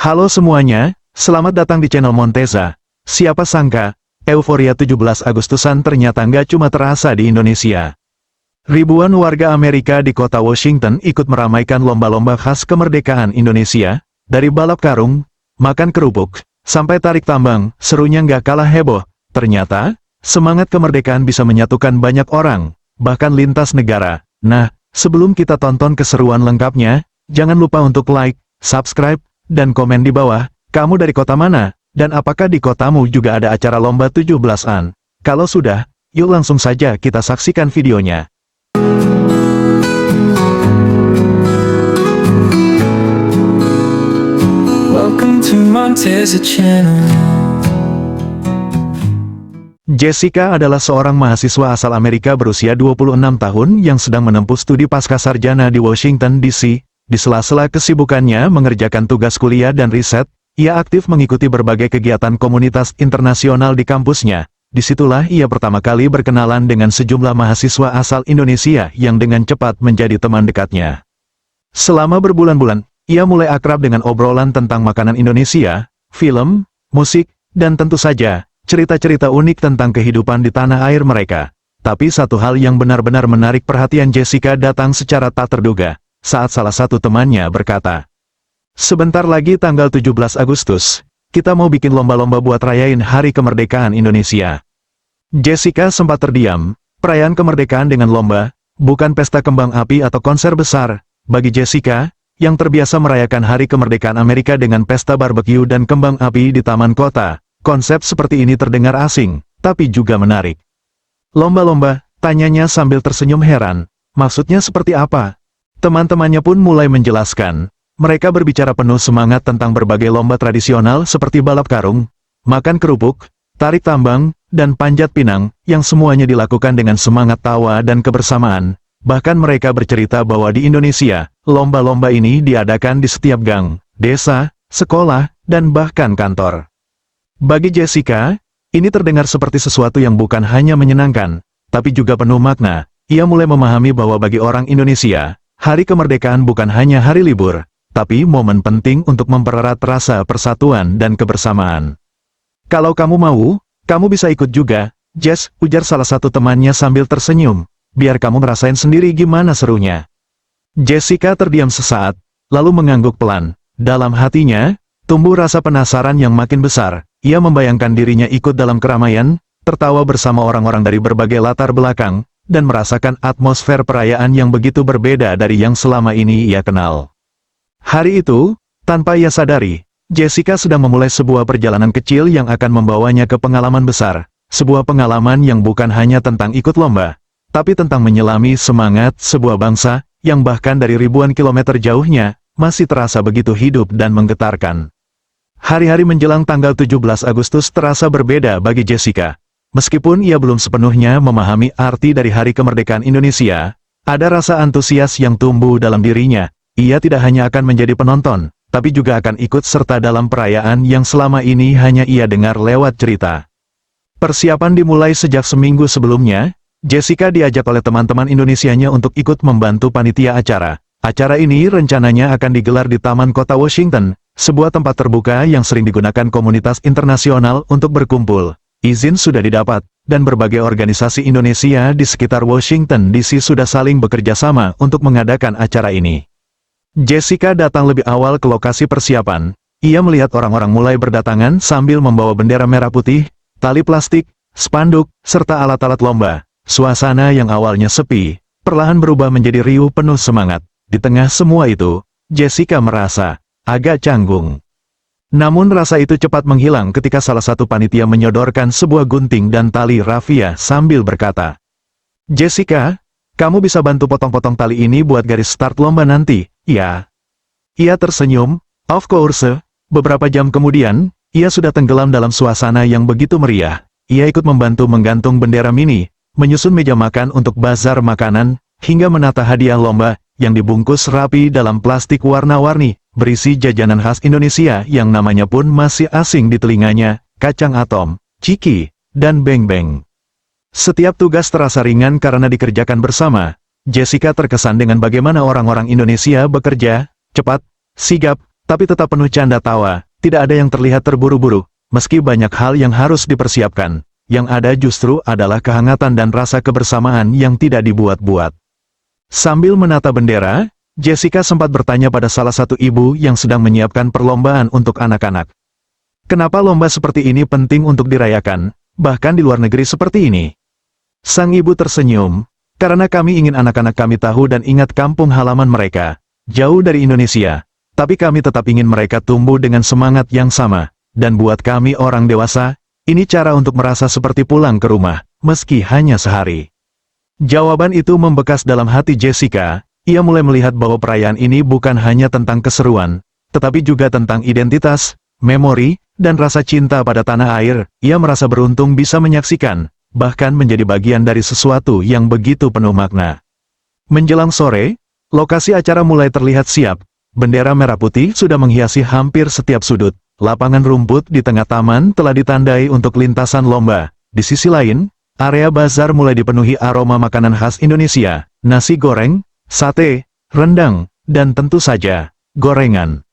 Halo semuanya, selamat datang di channel Monteza. Siapa sangka, euforia 17 Agustusan ternyata nggak cuma terasa di Indonesia. Ribuan warga Amerika di kota Washington ikut meramaikan lomba-lomba khas kemerdekaan Indonesia, dari balap karung, makan kerupuk, sampai tarik tambang, serunya nggak kalah heboh. Ternyata, semangat kemerdekaan bisa menyatukan banyak orang, bahkan lintas negara. Nah, sebelum kita tonton keseruan lengkapnya, jangan lupa untuk like, subscribe, dan komen di bawah, kamu dari kota mana, dan apakah di kotamu juga ada acara lomba 17-an? Kalau sudah, yuk langsung saja kita saksikan videonya. Welcome to Monteza Channel. Jessica adalah seorang mahasiswa asal Amerika berusia 26 tahun yang sedang menempuh studi pascasarjana di Washington, D.C. Di sela-sela kesibukannya mengerjakan tugas kuliah dan riset, ia aktif mengikuti berbagai kegiatan komunitas internasional di kampusnya. Disitulah ia pertama kali berkenalan dengan sejumlah mahasiswa asal Indonesia yang dengan cepat menjadi teman dekatnya. Selama berbulan-bulan, ia mulai akrab dengan obrolan tentang makanan Indonesia, film, musik, dan tentu saja, cerita-cerita unik tentang kehidupan di tanah air mereka. Tapi satu hal yang benar-benar menarik perhatian Jessica datang secara tak terduga, saat salah satu temannya berkata, "Sebentar lagi tanggal 17 Agustus, kita mau bikin lomba-lomba buat rayain Hari Kemerdekaan Indonesia." Jessica sempat terdiam. Perayaan kemerdekaan dengan lomba, bukan pesta kembang api atau konser besar. Bagi Jessica, yang terbiasa merayakan Hari Kemerdekaan Amerika dengan pesta barbeque dan kembang api di taman kota, konsep seperti ini terdengar asing, tapi juga menarik. "Lomba-lomba?" tanyanya sambil tersenyum heran. "Maksudnya seperti apa?" Teman-temannya pun mulai menjelaskan. Mereka berbicara penuh semangat tentang berbagai lomba tradisional seperti balap karung, makan kerupuk, tarik tambang, dan panjat pinang, yang semuanya dilakukan dengan semangat tawa dan kebersamaan. Bahkan mereka bercerita bahwa di Indonesia, lomba-lomba ini diadakan di setiap gang, desa, sekolah, dan bahkan kantor. Bagi Jessica, ini terdengar seperti sesuatu yang bukan hanya menyenangkan, tapi juga penuh makna. Ia mulai memahami bahwa bagi orang Indonesia, Hari Kemerdekaan bukan hanya hari libur, tapi momen penting untuk mempererat rasa persatuan dan kebersamaan. "Kalau kamu mau, kamu bisa ikut juga, Jess," ujar salah satu temannya sambil tersenyum. "Biar kamu ngerasain sendiri gimana serunya." Jessica terdiam sesaat, lalu mengangguk pelan. Dalam hatinya, tumbuh rasa penasaran yang makin besar. Ia membayangkan dirinya ikut dalam keramaian, tertawa bersama orang-orang dari berbagai latar belakang, dan merasakan atmosfer perayaan yang begitu berbeda dari yang selama ini ia kenal. Hari itu, tanpa ia sadari, Jessica sedang memulai sebuah perjalanan kecil yang akan membawanya ke pengalaman besar. Sebuah pengalaman yang bukan hanya tentang ikut lomba, tapi tentang menyelami semangat sebuah bangsa, yang bahkan dari ribuan kilometer jauhnya, masih terasa begitu hidup dan menggetarkan. Hari-hari menjelang tanggal 17 Agustus terasa berbeda bagi Jessica. Meskipun ia belum sepenuhnya memahami arti dari Hari Kemerdekaan Indonesia, ada rasa antusias yang tumbuh dalam dirinya. Ia tidak hanya akan menjadi penonton, tapi juga akan ikut serta dalam perayaan yang selama ini hanya ia dengar lewat cerita. Persiapan dimulai sejak seminggu sebelumnya. Jessica diajak oleh teman-teman Indonesianya untuk ikut membantu panitia acara. Acara ini rencananya akan digelar di Taman Kota Washington, sebuah tempat terbuka yang sering digunakan komunitas internasional untuk berkumpul. Izin sudah didapat, dan berbagai organisasi Indonesia di sekitar Washington DC sudah saling bekerja sama untuk mengadakan acara ini. Jessica datang lebih awal ke lokasi persiapan. Ia melihat orang-orang mulai berdatangan sambil membawa bendera merah putih, tali plastik, spanduk, serta alat-alat lomba. Suasana yang awalnya sepi, perlahan berubah menjadi riuh penuh semangat. Di tengah semua itu, Jessica merasa agak canggung. Namun rasa itu cepat menghilang ketika salah satu panitia menyodorkan sebuah gunting dan tali rafia sambil berkata, "Jessica, kamu bisa bantu potong-potong tali ini buat garis start lomba nanti, ya?" Ia tersenyum. Of course. Beberapa jam kemudian, ia sudah tenggelam dalam suasana yang begitu meriah. Ia ikut membantu menggantung bendera mini, menyusun meja makan untuk bazar makanan, hingga menata hadiah lomba, yang dibungkus rapi dalam plastik warna-warni, berisi jajanan khas Indonesia yang namanya pun masih asing di telinganya, kacang atom, ciki, dan beng-beng. Setiap tugas terasa ringan karena dikerjakan bersama. Jessica terkesan dengan bagaimana orang-orang Indonesia bekerja, cepat, sigap, tapi tetap penuh canda tawa, tidak ada yang terlihat terburu-buru, meski banyak hal yang harus dipersiapkan. Yang ada justru adalah kehangatan dan rasa kebersamaan yang tidak dibuat-buat. Sambil menata bendera, Jessica sempat bertanya pada salah satu ibu yang sedang menyiapkan perlombaan untuk anak-anak. Kenapa lomba seperti ini penting untuk dirayakan, bahkan di luar negeri seperti ini? Sang ibu tersenyum, karena kami ingin anak-anak kami tahu dan ingat kampung halaman mereka, jauh dari Indonesia, tapi kami tetap ingin mereka tumbuh dengan semangat yang sama, dan buat kami orang dewasa, ini cara untuk merasa seperti pulang ke rumah, meski hanya sehari. Jawaban itu membekas dalam hati Jessica. Ia mulai melihat bahwa perayaan ini bukan hanya tentang keseruan, tetapi juga tentang identitas, memori, dan rasa cinta pada tanah air. Ia merasa beruntung bisa menyaksikan, bahkan menjadi bagian dari sesuatu yang begitu penuh makna. Menjelang sore, lokasi acara mulai terlihat siap. Bendera merah putih sudah menghiasi hampir setiap sudut. Lapangan rumput di tengah taman telah ditandai untuk lintasan lomba. Di sisi lain, area bazar mulai dipenuhi aroma makanan khas Indonesia, nasi goreng, sate, rendang, dan tentu saja, gorengan.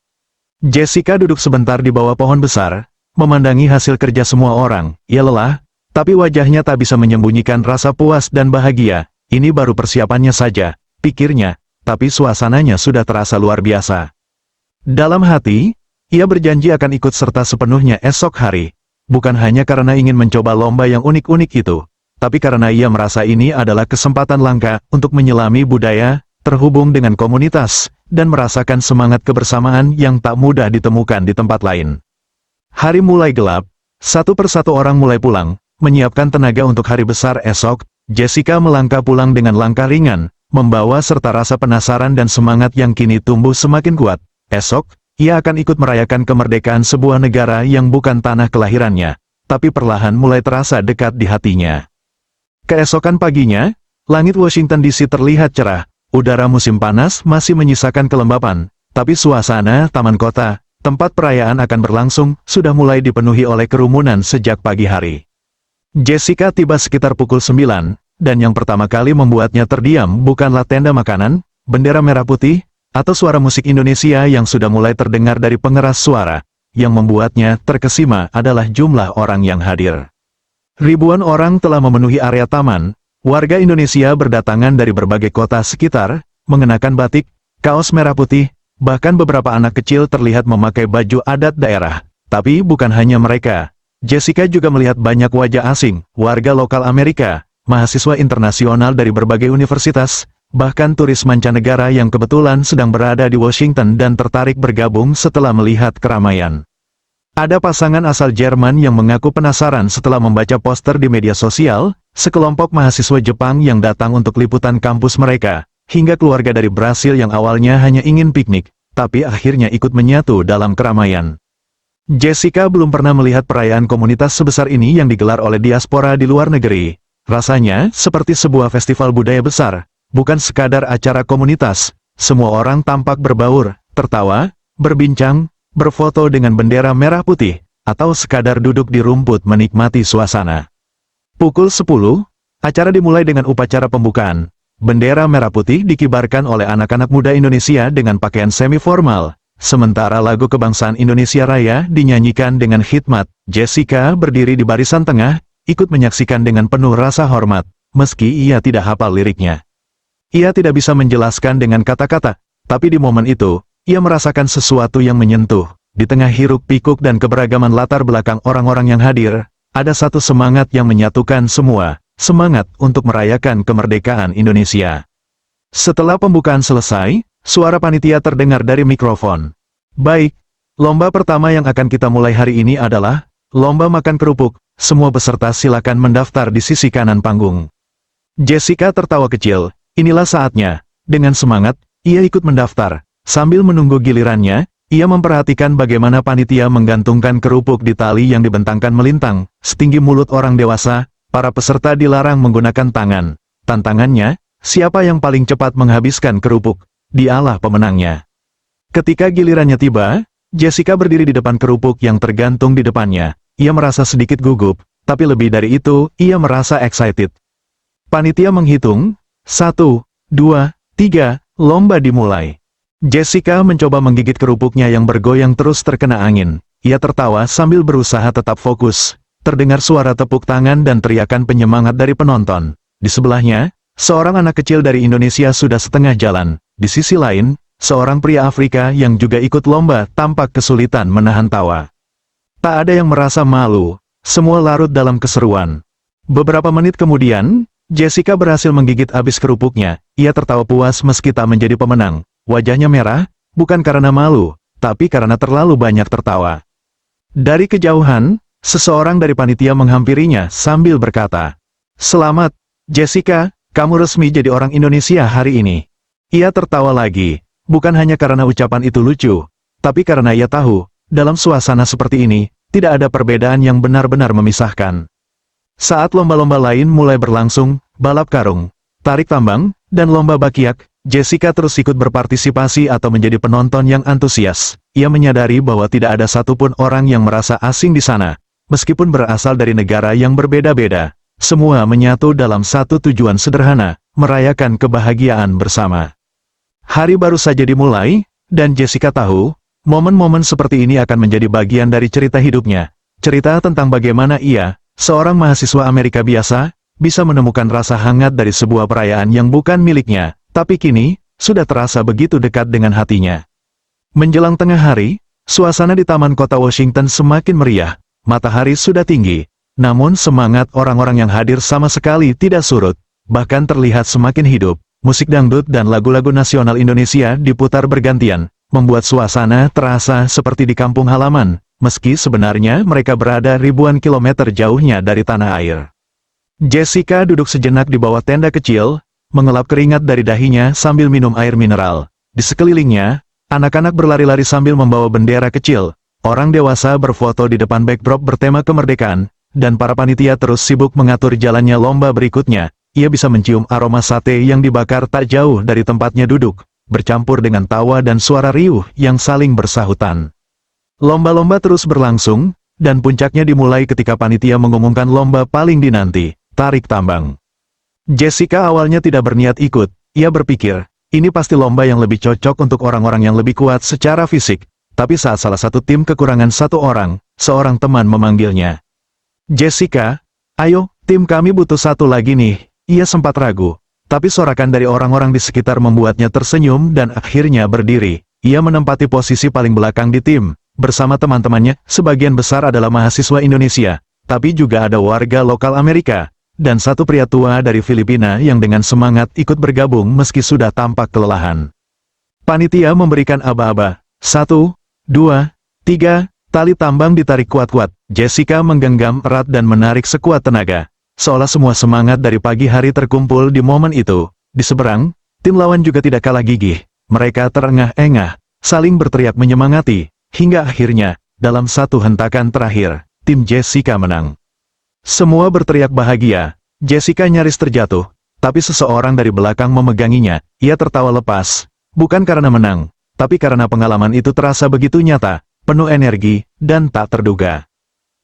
Jessica duduk sebentar di bawah pohon besar, memandangi hasil kerja semua orang. Ia lelah, tapi wajahnya tak bisa menyembunyikan rasa puas dan bahagia. Ini baru persiapannya saja, pikirnya, tapi suasananya sudah terasa luar biasa. Dalam hati, ia berjanji akan ikut serta sepenuhnya esok hari. Bukan hanya karena ingin mencoba lomba yang unik-unik itu, tapi karena ia merasa ini adalah kesempatan langka untuk menyelami budaya, terhubung dengan komunitas, dan merasakan semangat kebersamaan yang tak mudah ditemukan di tempat lain. Hari mulai gelap, satu persatu orang mulai pulang, menyiapkan tenaga untuk hari besar esok. Jessica melangkah pulang dengan langkah ringan, membawa serta rasa penasaran dan semangat yang kini tumbuh semakin kuat. Esok, ia akan ikut merayakan kemerdekaan sebuah negara yang bukan tanah kelahirannya, tapi perlahan mulai terasa dekat di hatinya. Keesokan paginya, langit Washington DC terlihat cerah, udara musim panas masih menyisakan kelembapan, tapi suasana taman kota, tempat perayaan akan berlangsung, sudah mulai dipenuhi oleh kerumunan sejak pagi hari. Jessica tiba sekitar pukul 9, dan yang pertama kali membuatnya terdiam bukanlah tenda makanan, bendera merah putih, atau suara musik Indonesia yang sudah mulai terdengar dari pengeras suara. Yang membuatnya terkesima adalah jumlah orang yang hadir. Ribuan orang telah memenuhi area taman. Warga Indonesia berdatangan dari berbagai kota sekitar, mengenakan batik, kaos merah putih, bahkan beberapa anak kecil terlihat memakai baju adat daerah. Tapi bukan hanya mereka. Jessica juga melihat banyak wajah asing, warga lokal Amerika, mahasiswa internasional dari berbagai universitas, bahkan turis mancanegara yang kebetulan sedang berada di Washington dan tertarik bergabung setelah melihat keramaian. Ada pasangan asal Jerman yang mengaku penasaran setelah membaca poster di media sosial, sekelompok mahasiswa Jepang yang datang untuk liputan kampus mereka, hingga keluarga dari Brasil yang awalnya hanya ingin piknik, tapi akhirnya ikut menyatu dalam keramaian. Jessica belum pernah melihat perayaan komunitas sebesar ini yang digelar oleh diaspora di luar negeri. Rasanya seperti sebuah festival budaya besar, bukan sekadar acara komunitas. Semua orang tampak berbaur, tertawa, berbincang, berfoto dengan bendera merah putih, atau sekadar duduk di rumput menikmati suasana. Pukul 10, acara dimulai dengan upacara pembukaan. Bendera merah putih dikibarkan oleh anak-anak muda Indonesia dengan pakaian semi-formal, sementara lagu kebangsaan Indonesia Raya dinyanyikan dengan khidmat. Jessica berdiri di barisan tengah, ikut menyaksikan dengan penuh rasa hormat, meski ia tidak hafal liriknya. Ia tidak bisa menjelaskan dengan kata-kata, tapi di momen itu, ia merasakan sesuatu yang menyentuh. Di tengah hiruk-pikuk dan keberagaman latar belakang orang-orang yang hadir, ada satu semangat yang menyatukan semua, semangat untuk merayakan kemerdekaan Indonesia. Setelah pembukaan selesai, suara panitia terdengar dari mikrofon. Baik, lomba pertama yang akan kita mulai hari ini adalah lomba makan kerupuk. Semua peserta silakan mendaftar di sisi kanan panggung. Jessica tertawa kecil. Inilah saatnya. Dengan semangat, ia ikut mendaftar. Sambil menunggu gilirannya, ia memperhatikan bagaimana panitia menggantungkan kerupuk di tali yang dibentangkan melintang, setinggi mulut orang dewasa. Para peserta dilarang menggunakan tangan. Tantangannya, siapa yang paling cepat menghabiskan kerupuk, dialah pemenangnya. Ketika gilirannya tiba, Jessica berdiri di depan kerupuk yang tergantung di depannya. Ia merasa sedikit gugup, tapi lebih dari itu, ia merasa excited. Panitia menghitung, 1, 2, 3, lomba dimulai. Jessica mencoba menggigit kerupuknya yang bergoyang terus terkena angin. Ia tertawa sambil berusaha tetap fokus. Terdengar suara tepuk tangan dan teriakan penyemangat dari penonton. Di sebelahnya, seorang anak kecil dari Indonesia sudah setengah jalan. Di sisi lain, seorang pria Afrika yang juga ikut lomba tampak kesulitan menahan tawa. Tak ada yang merasa malu, semua larut dalam keseruan. Beberapa menit kemudian, Jessica berhasil menggigit habis kerupuknya. Ia tertawa puas meski tak menjadi pemenang. Wajahnya merah, bukan karena malu, tapi karena terlalu banyak tertawa. Dari kejauhan, seseorang dari panitia menghampirinya sambil berkata, "Selamat, Jessica, kamu resmi jadi orang Indonesia hari ini." Ia tertawa lagi, bukan hanya karena ucapan itu lucu, tapi karena ia tahu, dalam suasana seperti ini, tidak ada perbedaan yang benar-benar memisahkan. Saat lomba-lomba lain mulai berlangsung, balap karung, tarik tambang, dan lomba bakiak, Jessica terus ikut berpartisipasi atau menjadi penonton yang antusias. Ia menyadari bahwa tidak ada satupun orang yang merasa asing di sana. Meskipun berasal dari negara yang berbeda-beda, semua menyatu dalam satu tujuan sederhana, merayakan kebahagiaan bersama. Hari baru saja dimulai, dan Jessica tahu, momen-momen seperti ini akan menjadi bagian dari cerita hidupnya. Cerita tentang bagaimana ia, seorang mahasiswa Amerika biasa, bisa menemukan rasa hangat dari sebuah perayaan yang bukan miliknya, tapi kini, sudah terasa begitu dekat dengan hatinya. Menjelang tengah hari, suasana di Taman Kota Washington semakin meriah. Matahari sudah tinggi, namun semangat orang-orang yang hadir sama sekali tidak surut, bahkan terlihat semakin hidup. Musik dangdut dan lagu-lagu nasional Indonesia diputar bergantian, membuat suasana terasa seperti di kampung halaman, meski sebenarnya mereka berada ribuan kilometer jauhnya dari tanah air. Jessica duduk sejenak di bawah tenda kecil, mengelap keringat dari dahinya sambil minum air mineral. Di sekelilingnya, anak-anak berlari-lari sambil membawa bendera kecil. Orang dewasa berfoto di depan backdrop bertema kemerdekaan, dan para panitia terus sibuk mengatur jalannya lomba berikutnya. Ia bisa mencium aroma sate yang dibakar tak jauh dari tempatnya duduk, bercampur dengan tawa dan suara riuh yang saling bersahutan. Lomba-lomba terus berlangsung, dan puncaknya dimulai ketika panitia mengumumkan lomba paling dinanti, tarik tambang. Jessica awalnya tidak berniat ikut. Ia berpikir, ini pasti lomba yang lebih cocok untuk orang-orang yang lebih kuat secara fisik. Tapi saat salah satu tim kekurangan satu orang, seorang teman memanggilnya. "Jessica, ayo, tim kami butuh satu lagi nih." Ia sempat ragu, tapi sorakan dari orang-orang di sekitar membuatnya tersenyum dan akhirnya berdiri. Ia menempati posisi paling belakang di tim. Bersama teman-temannya, sebagian besar adalah mahasiswa Indonesia, tapi juga ada warga lokal Amerika. Dan satu pria tua dari Filipina yang dengan semangat ikut bergabung meski sudah tampak kelelahan. Panitia memberikan aba-aba. 1, 2, 3, tali tambang ditarik kuat-kuat. Jessica menggenggam erat dan menarik sekuat tenaga. Seolah semua semangat dari pagi hari terkumpul di momen itu. Di seberang, tim lawan juga tidak kalah gigih. Mereka terengah-engah, saling berteriak menyemangati. Hingga akhirnya, dalam satu hentakan terakhir, tim Jessica menang. Semua berteriak bahagia. Jessica nyaris terjatuh, tapi seseorang dari belakang memeganginya. Ia tertawa lepas, bukan karena menang, tapi karena pengalaman itu terasa begitu nyata, penuh energi, dan tak terduga.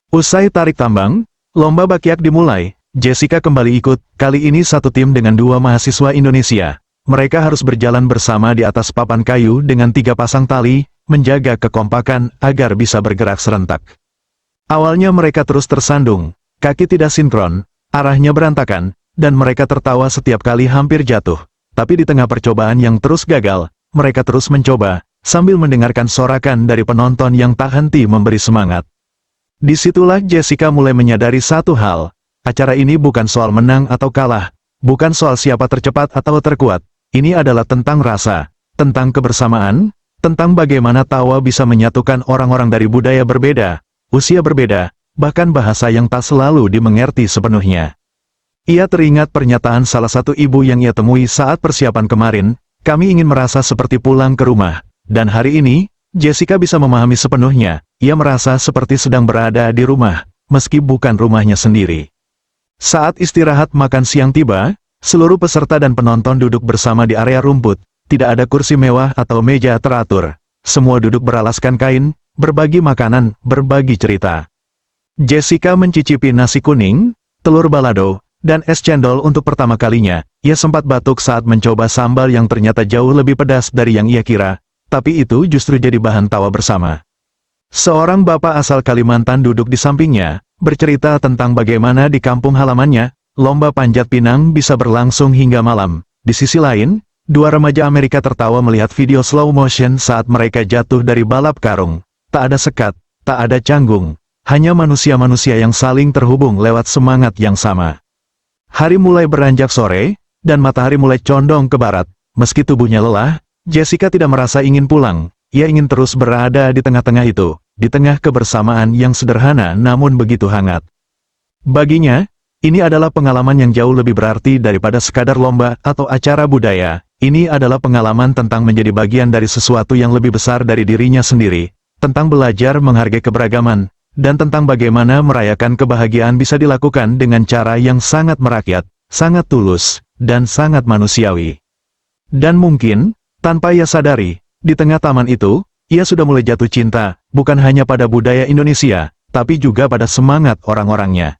Usai tarik tambang, lomba bakiak dimulai. Jessica kembali ikut, kali ini satu tim dengan 2 mahasiswa Indonesia. Mereka harus berjalan bersama di atas papan kayu dengan 3 pasang tali, menjaga kekompakan agar bisa bergerak serentak. Awalnya mereka terus tersandung. Kaki tidak sinkron, arahnya berantakan, dan mereka tertawa setiap kali hampir jatuh. Tapi di tengah percobaan yang terus gagal, mereka terus mencoba, sambil mendengarkan sorakan dari penonton yang tak henti memberi semangat. Disitulah Jessica mulai menyadari satu hal. Acara ini bukan soal menang atau kalah, bukan soal siapa tercepat atau terkuat. Ini adalah tentang rasa, tentang kebersamaan, tentang bagaimana tawa bisa menyatukan orang-orang dari budaya berbeda, usia berbeda, bahkan bahasa yang tak selalu dimengerti sepenuhnya. Ia teringat pernyataan salah satu ibu yang ia temui saat persiapan kemarin, "Kami ingin merasa seperti pulang ke rumah." Dan hari ini, Jessica bisa memahami sepenuhnya, ia merasa seperti sedang berada di rumah, meski bukan rumahnya sendiri. Saat istirahat makan siang tiba, seluruh peserta dan penonton duduk bersama di area rumput, tidak ada kursi mewah atau meja teratur. Semua duduk beralaskan kain, berbagi makanan, berbagi cerita. Jessica mencicipi nasi kuning, telur balado, dan es cendol untuk pertama kalinya. Ia sempat batuk saat mencoba sambal yang ternyata jauh lebih pedas dari yang ia kira. tapi itu justru jadi bahan tawa bersama. Seorang bapak asal Kalimantan duduk di sampingnya, bercerita tentang bagaimana di kampung halamannya, lomba panjat pinang bisa berlangsung hingga malam. Di sisi lain, dua remaja Amerika tertawa melihat video slow motion saat mereka jatuh dari balap karung. Tak ada sekat, tak ada canggung, hanya manusia-manusia yang saling terhubung lewat semangat yang sama. Hari mulai beranjak sore, dan matahari mulai condong ke barat. Meski tubuhnya lelah, Jessica tidak merasa ingin pulang. Ia ingin terus berada di tengah-tengah itu, di tengah kebersamaan yang sederhana namun begitu hangat. Baginya, ini adalah pengalaman yang jauh lebih berarti daripada sekadar lomba atau acara budaya. Ini adalah pengalaman tentang menjadi bagian dari sesuatu yang lebih besar dari dirinya sendiri, tentang belajar menghargai keberagaman, dan tentang bagaimana merayakan kebahagiaan bisa dilakukan dengan cara yang sangat merakyat, sangat tulus, dan sangat manusiawi. Dan mungkin, tanpa ia sadari, di tengah taman itu, ia sudah mulai jatuh cinta, bukan hanya pada budaya Indonesia, tapi juga pada semangat orang-orangnya.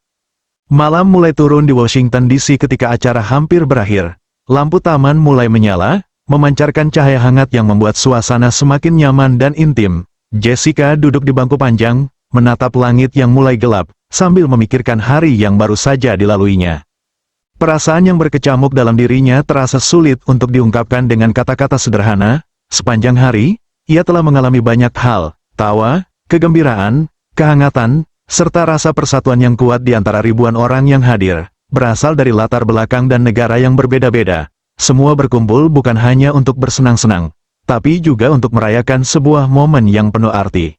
Malam mulai turun di Washington DC ketika acara hampir berakhir. Lampu taman mulai menyala, memancarkan cahaya hangat yang membuat suasana semakin nyaman dan intim. Jessica duduk di bangku panjang, menatap langit yang mulai gelap, sambil memikirkan hari yang baru saja dilaluinya. Perasaan yang berkecamuk dalam dirinya terasa sulit untuk diungkapkan dengan kata-kata sederhana. Sepanjang hari, ia telah mengalami banyak hal, tawa, kegembiraan, kehangatan, serta rasa persatuan yang kuat di antara ribuan orang yang hadir, berasal dari latar belakang dan negara yang berbeda-beda. Semua berkumpul bukan hanya untuk bersenang-senang, tapi juga untuk merayakan sebuah momen yang penuh arti.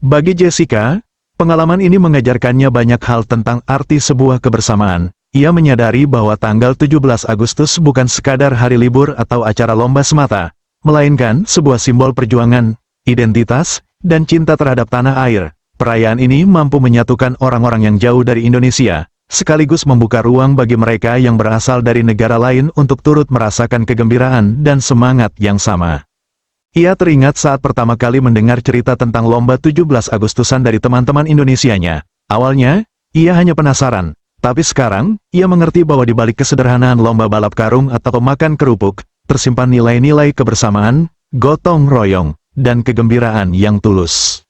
Bagi Jessica, pengalaman ini mengajarkannya banyak hal tentang arti sebuah kebersamaan. Ia menyadari bahwa tanggal 17 Agustus bukan sekadar hari libur atau acara lomba semata, melainkan sebuah simbol perjuangan, identitas, dan cinta terhadap tanah air. Perayaan ini mampu menyatukan orang-orang yang jauh dari Indonesia, sekaligus membuka ruang bagi mereka yang berasal dari negara lain untuk turut merasakan kegembiraan dan semangat yang sama. Ia teringat saat pertama kali mendengar cerita tentang lomba 17 Agustusan dari teman-teman Indonesianya. Awalnya, ia hanya penasaran, tapi sekarang, ia mengerti bahwa di balik kesederhanaan lomba balap karung atau makan kerupuk, tersimpan nilai-nilai kebersamaan, gotong royong, dan kegembiraan yang tulus.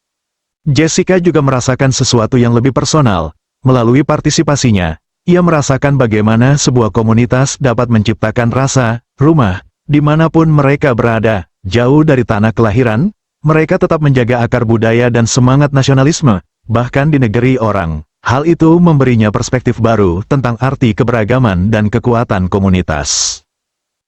Jessica juga merasakan sesuatu yang lebih personal. Melalui partisipasinya, ia merasakan bagaimana sebuah komunitas dapat menciptakan rasa rumah, dimanapun mereka berada. Jauh dari tanah kelahiran, mereka tetap menjaga akar budaya dan semangat nasionalisme, bahkan di negeri orang. Hal itu memberinya perspektif baru tentang arti keberagaman dan kekuatan komunitas.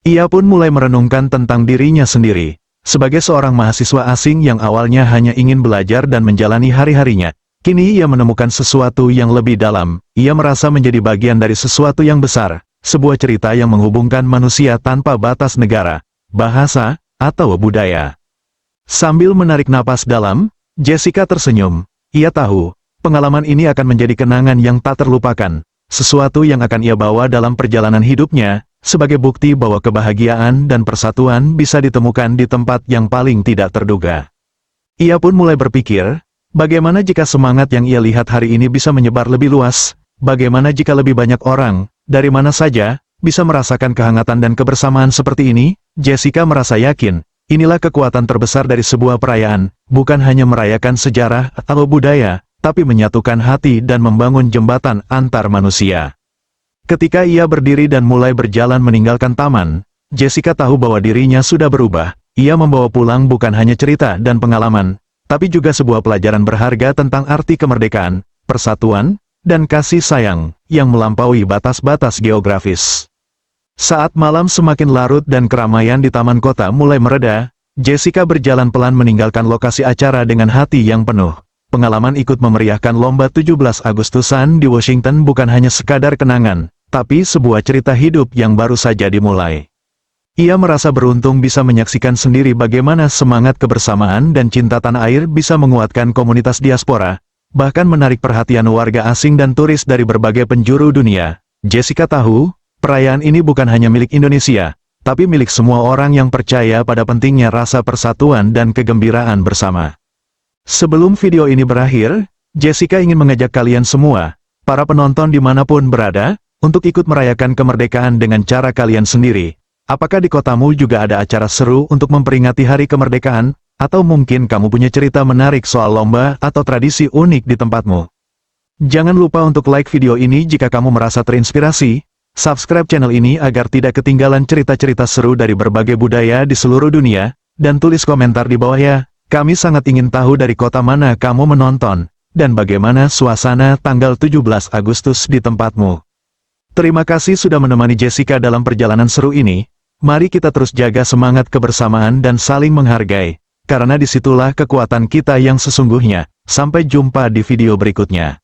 Ia pun mulai merenungkan tentang dirinya sendiri. Sebagai seorang mahasiswa asing yang awalnya hanya ingin belajar dan menjalani hari-harinya, kini ia menemukan sesuatu yang lebih dalam. Ia merasa menjadi bagian dari sesuatu yang besar, sebuah cerita yang menghubungkan manusia tanpa batas negara, bahasa, atau budaya. Sambil menarik napas dalam, Jessica tersenyum. Ia tahu, pengalaman ini akan menjadi kenangan yang tak terlupakan, sesuatu yang akan ia bawa dalam perjalanan hidupnya, sebagai bukti bahwa kebahagiaan dan persatuan bisa ditemukan di tempat yang paling tidak terduga. Ia pun mulai berpikir, bagaimana jika semangat yang ia lihat hari ini bisa menyebar lebih luas? Bagaimana jika lebih banyak orang, dari mana saja, bisa merasakan kehangatan dan kebersamaan seperti ini? Jessica merasa yakin, inilah kekuatan terbesar dari sebuah perayaan, bukan hanya merayakan sejarah atau budaya, tapi menyatukan hati dan membangun jembatan antar manusia. Ketika ia berdiri dan mulai berjalan meninggalkan taman, Jessica tahu bahwa dirinya sudah berubah. Ia membawa pulang bukan hanya cerita dan pengalaman, tapi juga sebuah pelajaran berharga tentang arti kemerdekaan, persatuan, dan kasih sayang, yang melampaui batas-batas geografis. Saat malam semakin larut dan keramaian di taman kota mulai mereda, Jessica berjalan pelan meninggalkan lokasi acara dengan hati yang penuh. Pengalaman ikut memeriahkan lomba 17 Agustusan di Washington bukan hanya sekadar kenangan, tapi sebuah cerita hidup yang baru saja dimulai. Ia merasa beruntung bisa menyaksikan sendiri bagaimana semangat kebersamaan dan cinta tanah air bisa menguatkan komunitas diaspora, bahkan menarik perhatian warga asing dan turis dari berbagai penjuru dunia. Jessica tahu, perayaan ini bukan hanya milik Indonesia, tapi milik semua orang yang percaya pada pentingnya rasa persatuan dan kegembiraan bersama. Sebelum video ini berakhir, Jessica ingin mengajak kalian semua, para penonton dimanapun berada, untuk ikut merayakan kemerdekaan dengan cara kalian sendiri. Apakah di kotamu juga ada acara seru untuk memperingati hari kemerdekaan? Atau mungkin kamu punya cerita menarik soal lomba atau tradisi unik di tempatmu? Jangan lupa untuk like video ini jika kamu merasa terinspirasi, subscribe channel ini agar tidak ketinggalan cerita-cerita seru dari berbagai budaya di seluruh dunia, dan tulis komentar di bawah ya. Kami sangat ingin tahu dari kota mana kamu menonton, dan bagaimana suasana tanggal 17 Agustus di tempatmu. Terima kasih sudah menemani Jessica dalam perjalanan seru ini. Mari kita terus jaga semangat kebersamaan dan saling menghargai, karena disitulah kekuatan kita yang sesungguhnya. Sampai jumpa di video berikutnya.